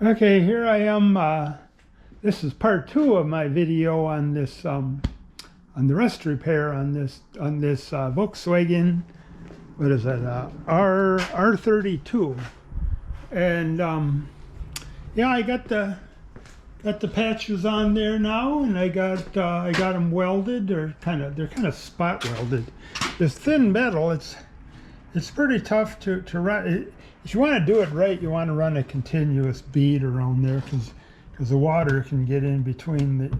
Okay, here I am. This is part 2 of my video on this on the rust repair on this Volkswagen. What is that? R32. And yeah, I got the patches on there now, and I got them welded. They're kind of spot welded. This thin metal, it's pretty tough to run. If you want to do it right, you want to run a continuous bead around there, because the water can get in between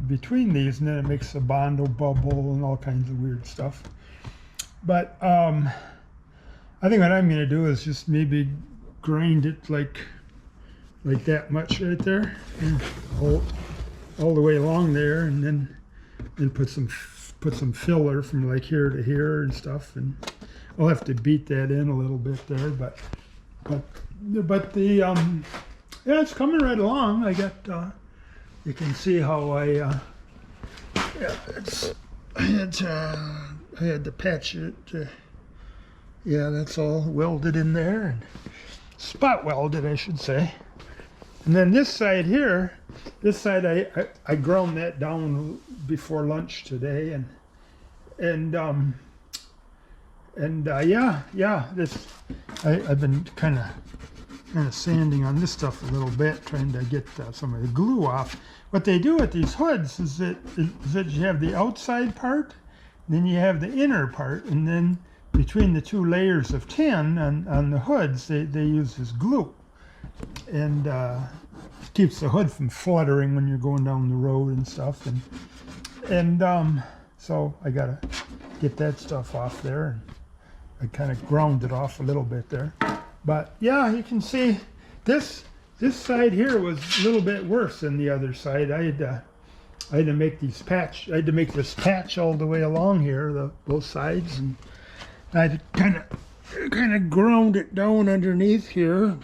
these, and then it makes a Bondo bubble and all kinds of weird stuff. But I think what I'm going to do is just maybe grind it like that much right there, and all the way along there, and then put some filler from like here to here and stuff. And I'll have to beat that in a little bit there, but the yeah, it's coming right along. I got you can see how I had to patch it. Yeah, that's all welded in there, and spot welded, I should say. And then this side here, I ground that down before lunch today, and yeah, this I've been kind of sanding on this stuff a little bit, trying to get some of the glue off. What they do with these hoods is that you have the outside part, then you have the inner part, and then between the two layers of tin on the hoods, they use this glue, and keeps the hood from fluttering when you're going down the road and stuff. And so I gotta get that stuff off there, and I kind of ground it off a little bit there. But yeah, you can see this side here was a little bit worse than the other side. I had to make these patch. I had to make this patch all the way along here, both sides, and I had to kind of ground it down underneath here.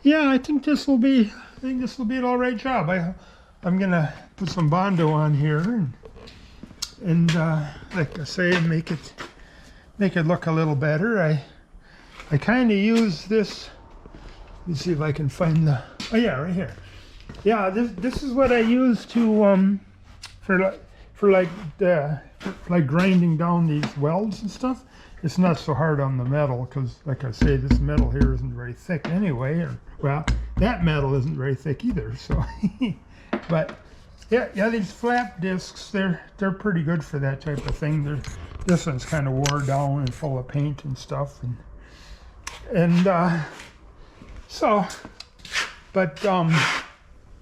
Yeah, I think this will be an all right job. I'm gonna put some Bondo on here, and like I say, make it look a little better. I kind of use this. Let me see if I can find the. Oh yeah, right here. Yeah, this is what I use to for like grinding down these welds and stuff. It's not so hard on the metal, because like I say, this metal here isn't very thick anyway. Well, that metal isn't very thick either. So, but yeah, these flap discs, they're pretty good for that type of thing. This one's kind of wore down and full of paint and stuff, and so, but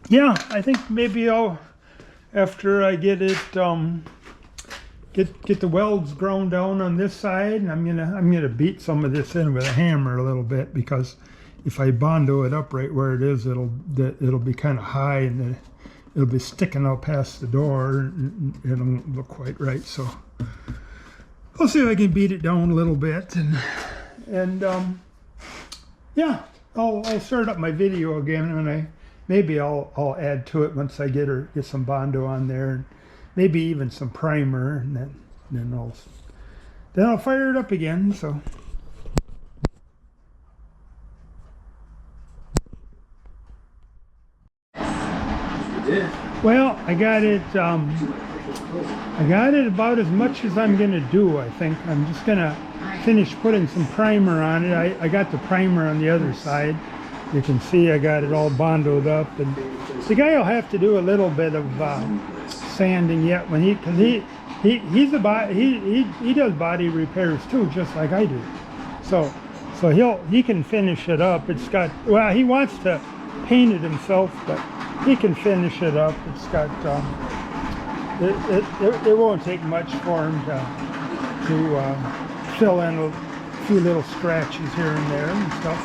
yeah, I think maybe after I get it get the welds ground down on this side, and I'm gonna beat some of this in with a hammer a little bit, because if I Bondo it up right where it is, it'll be kind of high, and then it'll be sticking out past the door, and it won't look quite right. So I'll see if I can beat it down a little bit, and yeah, I'll start up my video again, and maybe I'll add to it once I get some Bondo on there, and maybe even some primer, and then I'll fire it up again. So. Well, I got it about as much as I'm gonna do. I think I'm just gonna finish putting some primer on it. I got the primer on the other side. You can see I got it all Bondoed up, and the guy will have to do a little bit of sanding yet, because he does body repairs too, just like I do. So he can finish it up. It's got, well, he wants to paint it himself, but he can finish it up. It's got it won't take much for him to fill in a few little scratches here and there and stuff.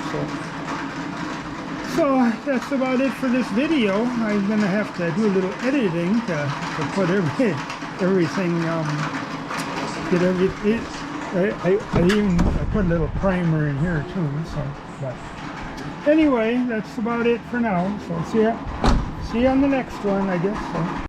So that's about it for this video. I'm gonna have to do a little editing to put everything get everything. I put a little primer in here too. So, but anyway, that's about it for now. So see you on the next one, I guess. So.